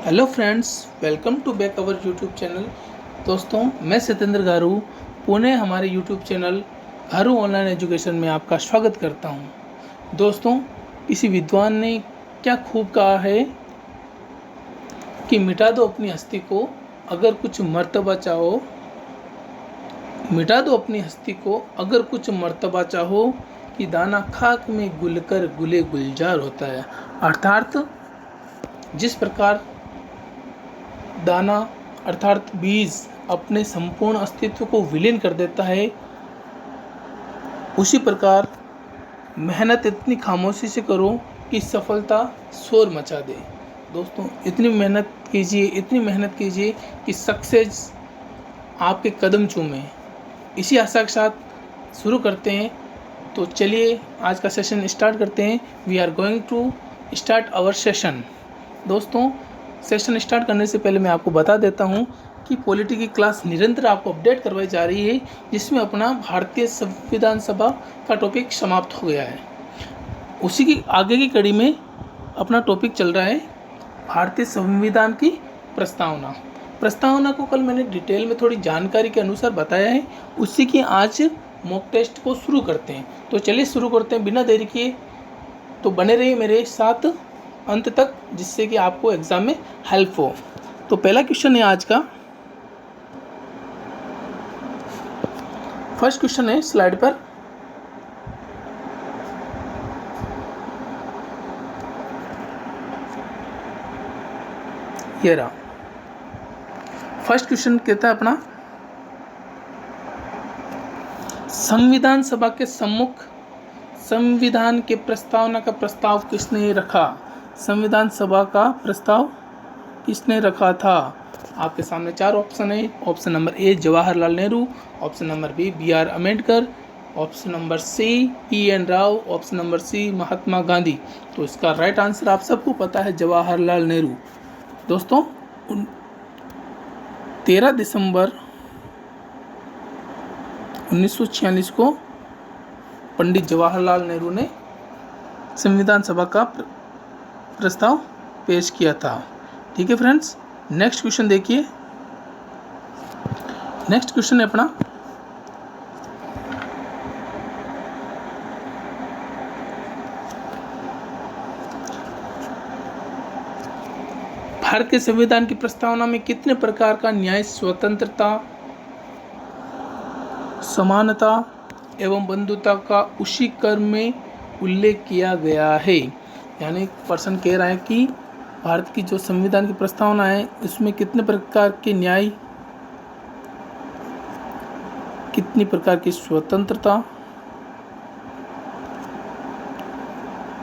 Hello friends, welcome to back our YouTube channel. दोस्तों, मैं सत्येंद्र गारू पुणे हमारे YouTube channel Garu online education में आपका स्वागत करता हूं। दोस्तों, किसी विद्वान ने क्या खूब कहा है कि मिटा दो अपनी हस्ती को अगर कुछ मर्तबा चाहो, मिटा दो अपनी हस्ती को अगर कुछ मर्तबा चाहो कि दाना खाक में गुल कर गुले गुलजार होता है। अर्थात जिस प्रकार दाना अर्थात बीज अपने संपूर्ण अस्तित्व को विलीन कर देता है, उसी प्रकार मेहनत इतनी खामोशी से करो कि सफलता शोर मचा दे। दोस्तों, इतनी मेहनत कीजिए कि सक्सेस आपके कदम चूमे। इसी आशा के साथ शुरू करते हैं। तो चलिए आज का सेशन स्टार्ट करते हैं। We are going to start our session. दोस्तों, सेशन स्टार्ट करने से पहले मैं आपको बता देता हूं कि पॉलिटी की क्लास निरंतर आपको अपडेट करवाई जा रही है, जिसमें अपना भारतीय संविधान सभा का टॉपिक समाप्त हो गया है। उसी की आगे की कड़ी में अपना टॉपिक चल रहा है भारतीय संविधान की प्रस्तावना को कल मैंने डिटेल में थोड़ी जानकारी के अनुसार बताया है। उसी की आज मॉक टेस्ट को शुरू करते हैं। तो चलिए शुरू करते हैं बिना देरी किए। तो बने रहिए मेरे साथ अंत तक, जिससे कि आपको एग्जाम में हेल्प हो। तो पहला क्वेश्चन है आज का। फर्स्ट क्वेश्चन है स्लाइड पर। ये रहा फर्स्ट क्वेश्चन। कहता है अपना, संविधान सभा के सम्मुख संविधान के प्रस्तावना का प्रस्ताव किसने रखा? संविधान सभा का प्रस्ताव किसने रखा था? आपके सामने चार ऑप्शन है। Option number A Jawaharlal Nehru, option number B R Ambedkar, option number C PN Rao, option number C Mahatma Gandhi. तो इसका राइट आंसर आप सबको पता है, जवाहरलाल नेहरू। दोस्तों, 13 दिसंबर 1946 को पंडित जवाहरलाल नेहरू ने संविधान सभा का प्रस्ताव पेश किया था। ठीक है फ्रेंड्स, नेक्स्ट क्वेश्चन देखिए। नेक्स्ट क्वेश्चन है अपना, भारत के संविधान की प्रस्तावना में कितने प्रकार का न्याय, स्वतंत्रता, समानता एवं बंधुता का उसी क्रम में उल्लेख किया गया है? यानी पर्सन कह रहा है कि भारत की जो संविधान की प्रस्तावना है उसमें कितने प्रकार के न्याय, कितनी प्रकार की स्वतंत्रता,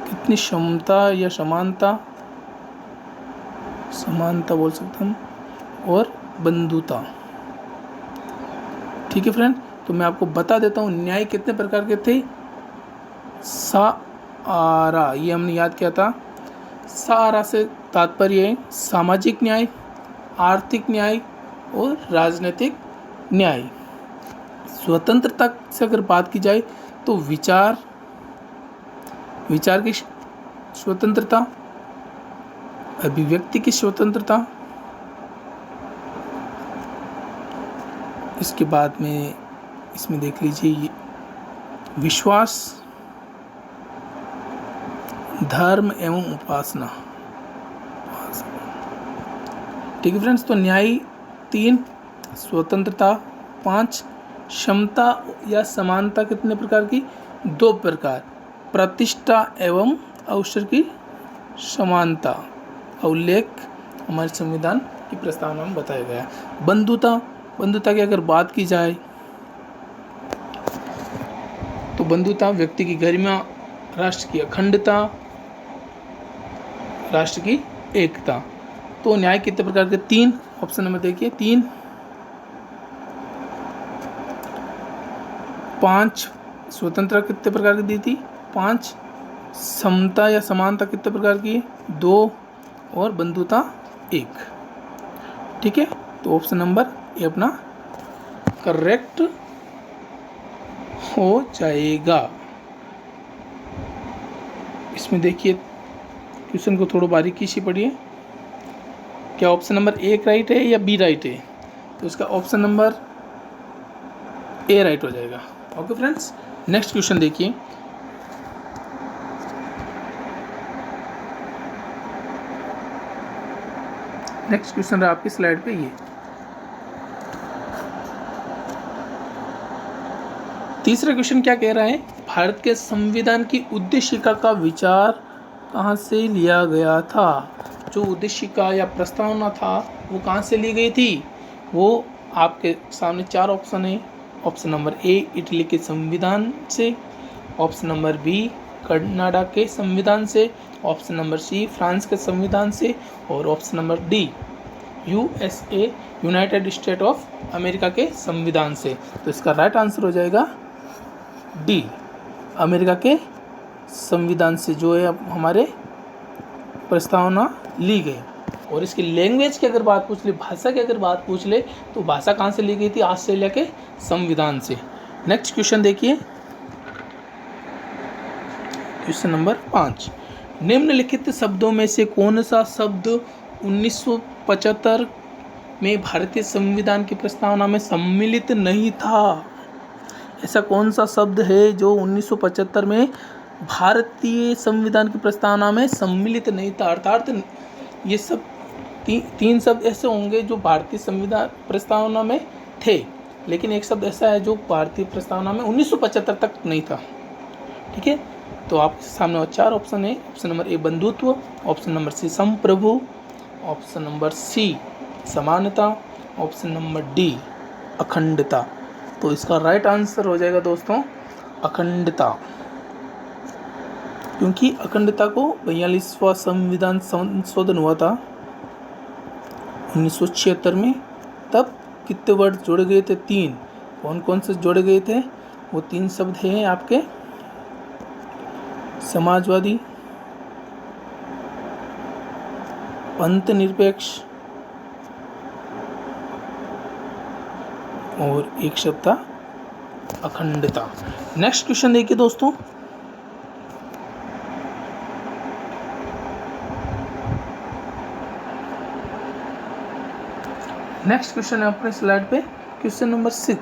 कितनी क्षमता या समानता बोल सकते हम, और बंधुता। ठीक है फ्रेंड, तो मैं आपको बता देता हूँ न्याय कितने प्रकार के थे। सारा, ये हमने याद किया था। सारा से तात्पर्य है सामाजिक न्याय, आर्थिक न्याय और राजनीतिक न्याय। स्वतंत्रता से अगर बात की जाए तो विचार की स्वतंत्रता, अभिव्यक्ति की स्वतंत्रता, इसके बाद में इसमें देख लीजिए विश्वास, धर्म एवं उपासना। ठीक है फ्रेंड्स, तो न्याय 3, स्वतंत्रता 5, क्षमता या समानता कितने प्रकार की? 2 प्रकार, प्रतिष्ठा एवं अवसर की समानता का उल्लेख हमारे संविधान की प्रस्तावना में बताया गया। बंधुता की अगर बात की जाए तो बंधुता व्यक्ति की गरिमा, राष्ट्र की अखंडता, राष्ट्र की एकता। तो न्याय कितने प्रकार के? 3। ऑप्शन नंबर देखिए 3। 5 स्वतंत्रता कितने प्रकार की दी थी? 5। समता या समानता कितने प्रकार की? 2। और बंधुता 1। ठीक है, तो ऑप्शन नंबर ए अपना करेक्ट हो जाएगा। इसमें देखिए क्वेश्चन को थोड़ा बारीकी से पढ़िए। क्या ऑप्शन नंबर ए राइट है या बी राइट है? तो इसका ऑप्शन नंबर ए राइट हो जाएगा। ओके फ्रेंड्स, नेक्स्ट क्वेश्चन देखिए। नेक्स्ट क्वेश्चन रहा आपकी स्लाइड पे ये। तीसरा क्वेश्चन क्या कह रहा है? भारत के संविधान की उद्देशिका का विचार कहाँ से लिया गया था? जो उद्देशिका या प्रस्तावना था वो कहाँ से ली गई थी? वो आपके सामने चार ऑप्शन है। ऑप्शन नंबर ए इटली के संविधान से, ऑप्शन नंबर बी कनाडा के संविधान से, ऑप्शन नंबर सी फ्रांस के संविधान से, और option number D USA United state of America के संविधान से। तो इसका राइट आंसर हो जाएगा डी, अमेरिका के संविधान से जो है अब हमारे प्रस्तावना ली गई। और इसकी लैंग्वेज की अगर बात पूछ ले, भाषा की अगर बात पूछ ले, तो भाषा कहाँ से ली गई थी? ऑस्ट्रेलिया के संविधान से। नेक्स्ट क्वेश्चन देखिए, क्वेश्चन नंबर 5। निम्नलिखित शब्दों में से कौन सा शब्द 1975 में भारतीय संविधान की प्रस्तावना में सम्मिलित नहीं था? ऐसा कौन सा शब्द है जो 1975 में भारतीय संविधान की प्रस्तावना में सम्मिलित नहीं था? अर्थात ये सब तीन शब्द ऐसे होंगे जो भारतीय संविधान प्रस्तावना में थे, लेकिन एक शब्द ऐसा है जो भारतीय प्रस्तावना में 1975 तक नहीं था। ठीक है, तो आपके सामने चार ऑप्शन है। ऑप्शन नंबर ए बंधुत्व, ऑप्शन नंबर सी संप्रभु, ऑप्शन नंबर सी समानता, ऑप्शन नंबर डी अखंडता। तो इसका राइट आंसर हो जाएगा दोस्तों अखंडता, क्योंकि अखंडता को 42वां संविधान संशोधन हुआ था 1976 में। तब कितने वर्ड जोड़े गए थे? 3। कौन कौन से जोड़े गए थे? वो 3 शब्द हैं आपके समाजवादी, पंथ निरपेक्ष और एक शब्द था अखंडता। नेक्स्ट क्वेश्चन देखिए दोस्तों, नेक्स्ट क्वेश्चन है अपने स्लाइड पे क्वेश्चन नंबर 6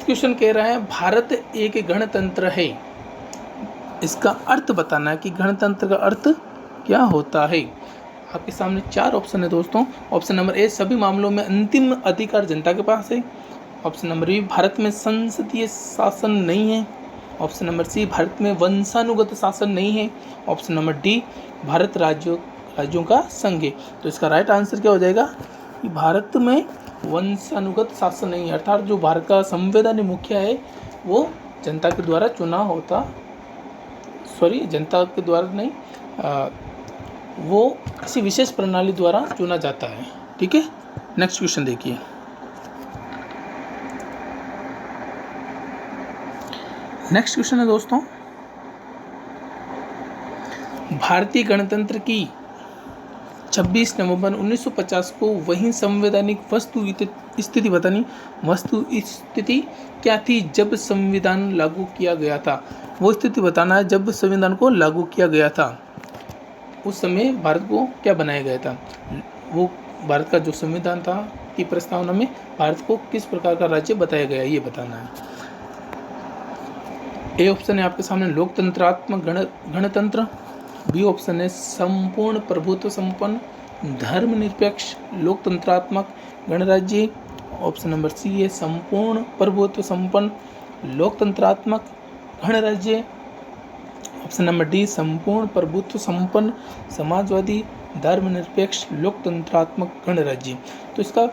क्वेश्चन कह रहा है भारत एक गणतंत्र है। इसका अर्थ बताना है कि गणतंत्र का अर्थ क्या होता है। आपके सामने 4 ऑप्शन है दोस्तों। ऑप्शन नंबर ए सभी मामलों में अंतिम अधिकार जनता के पास है। ऑप्शन नंबर बी भारत में संसदीय शासन नहीं है। ऑप्शन नंबर सी भारत में वंशानुगत शासन नहीं है। ऑप्शन नंबर डी भारत राज्यों का संघ है। तो इसका राइट आंसर क्या हो जाएगा कि भारत में वंशानुगत शासन नहीं है, अर्थात जो भारत का संवैधानिक मुखिया है वो जनता के द्वारा चुना होता, जनता के द्वारा नहीं, वो किसी विशेष प्रणाली द्वारा चुना जाता है। ठीक है, नेक्स्ट क्वेश्चन देखिए। नेक्स्ट क्वेश्चन है दोस्तों, भारतीय गणतंत्र की 26 नवंबर 1950 को वही संवैधानिक वस्तु स्थिति बतानी। वस्तु स्थिति क्या थी जब संविधान लागू किया गया था? वो स्थिति बताना है जब संविधान को लागू किया गया था, उस समय भारत को क्या बनाया गया था। वो भारत का जो संविधान था की प्रस्तावना में भारत को किस प्रकार का राज्य बताया गया, ये बताना है। ए ऑप्शन है आपके सामने लोकतंत्रात्मक गणतंत्र, बी ऑप्शन है संपूर्ण प्रभुत्व संपन्न धर्मनिरपेक्ष लोकतंत्रात्मक गणराज्य, ऑप्शन नंबर सी है संपूर्ण प्रभुत्व संपन्न लोकतंत्रात्मक गणराज्य, ऑप्शन नंबर डी संपूर्ण प्रभुत्व संपन्न समाजवादी धर्मनिरपेक्ष लोकतंत्रात्मक गणराज्य। तो इसका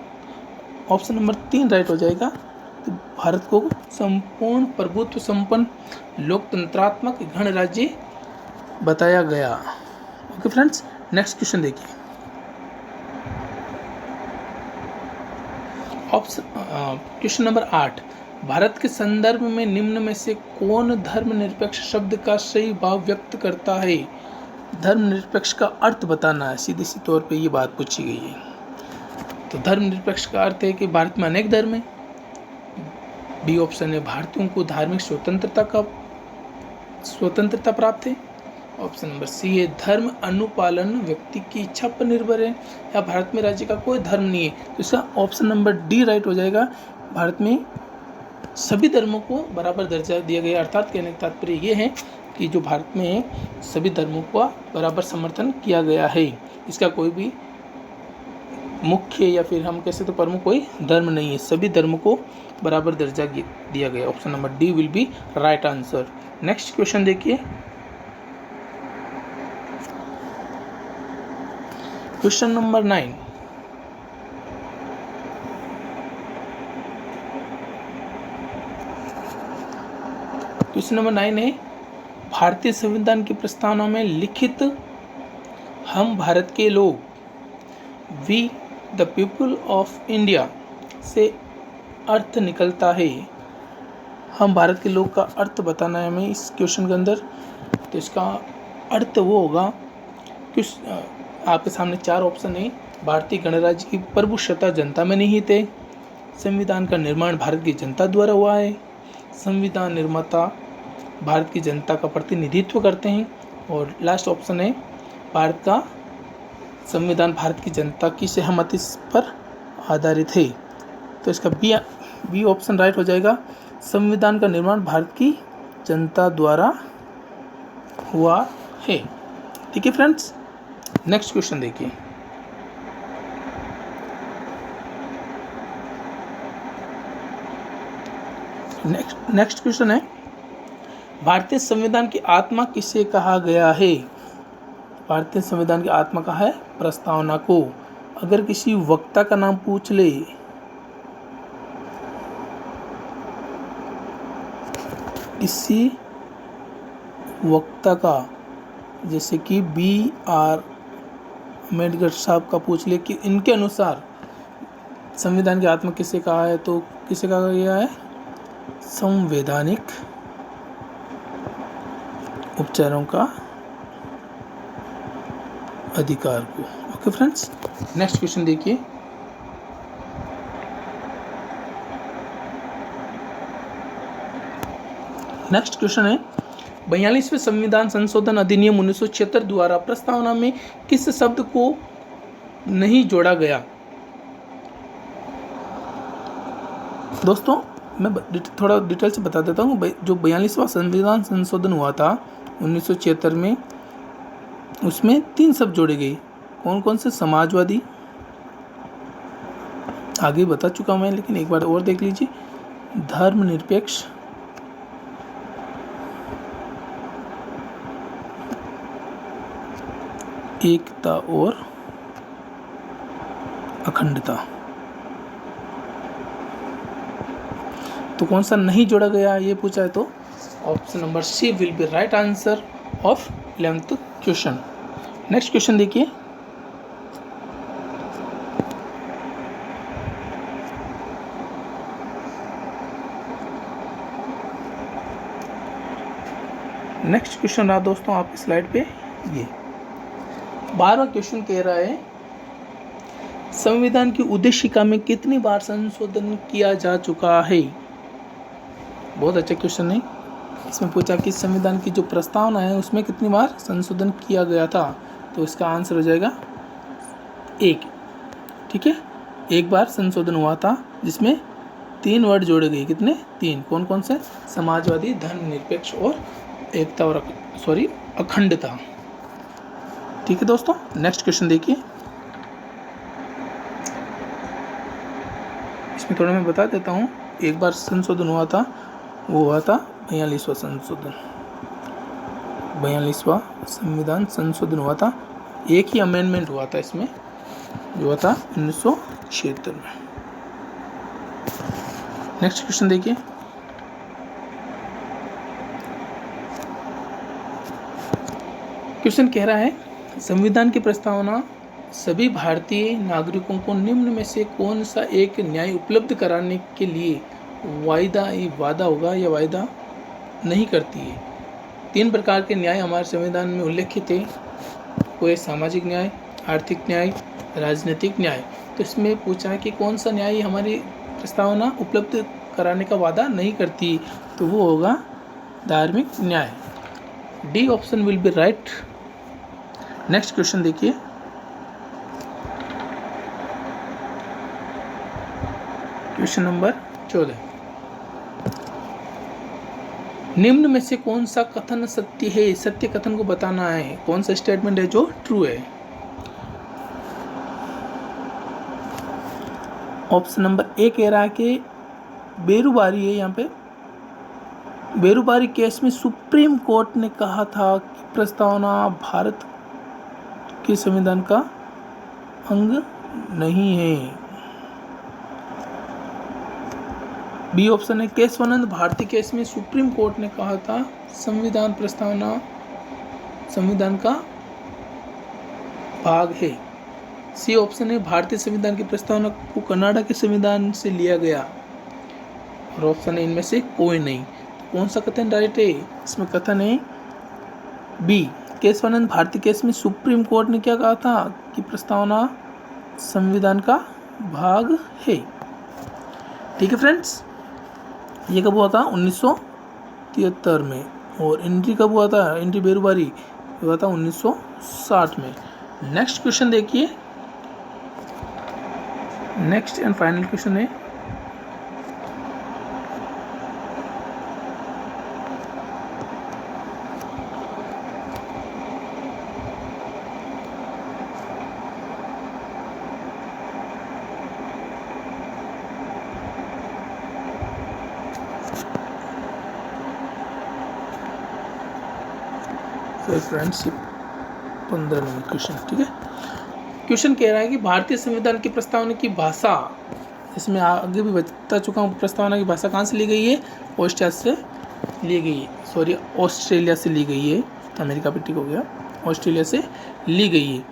ऑप्शन नंबर 3 राइट हो जाएगा। तो भारत को संपूर्ण प्रभुत्व संपन्न लोकतंत्रात्मक गणराज्य बताया गया। ओके फ्रेंड्स, नेक्स्ट क्वेश्चन देखिए। ऑप्शन क्वेश्चन नंबर 8, भारत के संदर्भ में निम्न में से कौन धर्मनिरपेक्ष शब्द का सही भाव व्यक्त करता है? धर्मनिरपेक्ष का अर्थ बताना है, सीधे सी तौर पे ये बात पूछी गई है। तो धर्मनिरपेक्ष का अर्थ है कि भारत में अनेक धर्म है। बी ऑप्शन है भारतीयों को धार्मिक स्वतंत्रता प्राप्त है। ऑप्शन नंबर सी है धर्म अनुपालन व्यक्ति की इच्छा पर निर्भर है, या भारत में राज्य का कोई धर्म नहीं है, तो इसका ऑप्शन नंबर डी राइट हो जाएगा। भारत में सभी धर्मों को बराबर दर्जा दिया गया, अर्थात कहने का तात्पर्य ये है कि जो भारत में सभी धर्मों का बराबर समर्थन किया गया है, इसका कोई भी मुख्य या फिर हम कह सकते तो प्रमुख कोई धर्म नहीं है, सभी धर्मों को बराबर दर्जा दिया गया। Option number D will be right answer. Next question देखिए, क्वेश्चन नंबर 9। क्वेश्चन नंबर 9 है भारतीय संविधान की प्रस्तावना में लिखित हम भारत के लोग we the people of India से अर्थ निकलता है। हम भारत के लोग का अर्थ बताना है हमें इस क्वेश्चन के अंदर, तो इसका अर्थ वो होगा कि आपके सामने 4 ऑप्शन है। भारतीय गणराज्य की प्रभुसत्ता जनता में निहित है, संविधान का निर्माण भारत की जनता द्वारा हुआ है, संविधान निर्माता भारत की जनता का प्रतिनिधित्व करते हैं, और लास्ट ऑप्शन है भारत का संविधान भारत की जनता की सहमति पर आधारित है। तो इसका बी ऑप्शन राइट हो जाएगा, संविधान का निर्माण भारत की जनता द्वारा हुआ है। ठीक है फ्रेंड्स, नेक्स्ट क्वेश्चन देखिए, नेक्स्ट क्वेश्चन है भारतीय संविधान की आत्मा किसे कहा गया है। भारतीय संविधान की आत्मा कहा है प्रस्तावना को। अगर किसी वक्ता का नाम पूछ ले, किसी वक्ता का, जैसे कि B.R. अम्बेडकर साहब का पूछ ले कि इनके अनुसार संविधान की आत्मा किसे कहा है, तो किसे कहा गया है संवैधानिक उपचारों का अधिकार को। ओके फ्रेंड्स, नेक्स्ट क्वेश्चन देखिए, नेक्स्ट क्वेश्चन है 42वें संविधान संशोधन अधिनियम 1976 द्वारा प्रस्तावना में किस शब्द को नहीं जोड़ा गया। दोस्तों मैं थोड़ा डिटेल से बता देता हूँ। जो 42वां संविधान संशोधन हुआ था 1976 में, उसमें 3 शब्द जोड़े गए। कौन कौन से? समाजवादी, आगे बता चुका मैं, लेकिन एक बार और देख लीजिए, धर्मनिरपेक्ष, एकता और अखंडता। तो कौन सा नहीं जोड़ा गया ये पूछा है, तो option number C will be right answer of 11th question. Next question देखिए, नेक्स्ट क्वेश्चन रहा दोस्तों आपकी स्लाइड पे, ये 12वां क्वेश्चन कह रहा है संविधान की उद्देशिका में कितनी बार संशोधन किया जा चुका है। बहुत अच्छा क्वेश्चन है। इसमें पूछा कि संविधान की जो प्रस्तावना है उसमें कितनी बार संशोधन किया गया था, तो इसका आंसर हो जाएगा 1। ठीक है, 1 बार संशोधन हुआ था जिसमें 3 वर्ड जोड़े गए। कितने? 3। कौन कौन से? समाजवादी, धर्मनिरपेक्ष और एकता और अखंडता। ठीक है दोस्तों, नेक्स्ट क्वेश्चन देखिए, इसमें थोड़ा मैं बता देता हूँ। 1 बार संशोधन हुआ था, वो हुआ था 42वां संशोधन। 42वां संविधान संशोधन हुआ था, एक ही अमेंडमेंट हुआ था इसमें, जो हुआ था 1976 में। नेक्स्ट क्वेश्चन देखिए, क्वेश्चन कह रहा है संविधान की प्रस्तावना सभी भारतीय नागरिकों को निम्न में से कौन सा एक न्याय उपलब्ध कराने के लिए वादा होगा या वायदा नहीं करती है। 3 प्रकार के न्याय हमारे संविधान में उल्लेखित है, कोई सामाजिक न्याय, आर्थिक न्याय, राजनीतिक न्याय। तो इसमें पूछा है कि कौन सा न्याय हमारी प्रस्तावना उपलब्ध कराने का वादा नहीं करती, तो वो होगा धार्मिक न्याय। D option will be right. Next question देखिए, क्वेश्चन नंबर 14। निम्न में से कौन सा कथन सत्य है? सत्य कथन को बताना है, कौन सा स्टेटमेंट है जो ट्रू है। ऑप्शन नंबर ए कह रहा है कि बेरुबारी है, यहाँ पे बेरुबारी केस में सुप्रीम कोर्ट ने कहा था कि प्रस्तावना भारत के संविधान का अंग नहीं है। बी ऑप्शन है केशवानंद भारती केस में सुप्रीम कोर्ट ने कहा था संविधान प्रस्तावना संविधान का भाग है। सी ऑप्शन है भारतीय संविधान की प्रस्तावना को कनाडा के संविधान से लिया गया। और ऑप्शन है इनमें से कोई नहीं। तो कौन सा कथन राइट है? इसमें कथन है बी, केशवानंद भारती केस में सुप्रीम कोर्ट ने क्या कहा था कि प्रस्तावना संविधान का भाग है। ठीक है फ्रेंड्स, ये कब हुआ था? 1973 में। और एंट्री कब हुआ था? एंट्री बेरुबारी हुआ था 1960 में। नेक्स्ट क्वेश्चन देखिए, नेक्स्ट एंड फाइनल क्वेश्चन है फ्रेंड्स 15 नंबर क्वेश्चन। ठीक है, क्वेश्चन कह रहा है कि भारतीय संविधान की प्रस्तावना की भाषा, इसमें आगे भी बता चुका हूँ, प्रस्तावना की भाषा कहाँ से ली गई है? ऑस्ट्रिया से ली गई है, सॉरी ऑस्ट्रेलिया से ली गई है, अमेरिका पे टिक हो गया, ऑस्ट्रेलिया से ली गई है।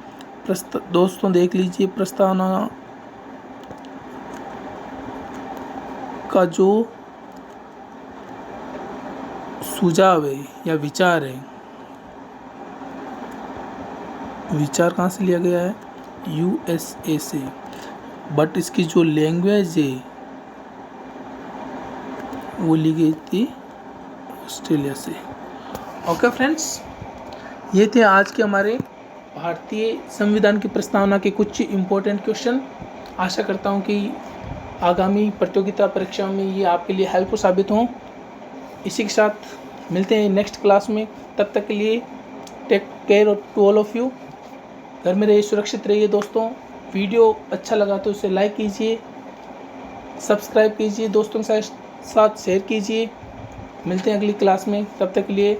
दोस्तों देख लीजिए, प्रस्तावना का जो सुझाव है या विचार है, विचार कहाँ से लिया गया है? यूएसए से, बट इसकी जो लैंग्वेज है वो ली गई थी ऑस्ट्रेलिया से। ओके फ्रेंड्स, ये थे आज के हमारे भारतीय संविधान की प्रस्तावना के कुछ इम्पोर्टेंट क्वेश्चन। आशा करता हूँ कि आगामी प्रतियोगिता परीक्षा में ये आपके लिए हेल्पफुल साबित हों। इसी के साथ मिलते हैं नेक्स्ट क्लास में। तब तक के लिए take care to all of you. घर में रहिए, सुरक्षित रहिए दोस्तों। वीडियो अच्छा लगा तो उसे लाइक कीजिए, सब्सक्राइब कीजिए, दोस्तों के साथ शेयर कीजिए। मिलते हैं अगली क्लास में, तब तक के लिए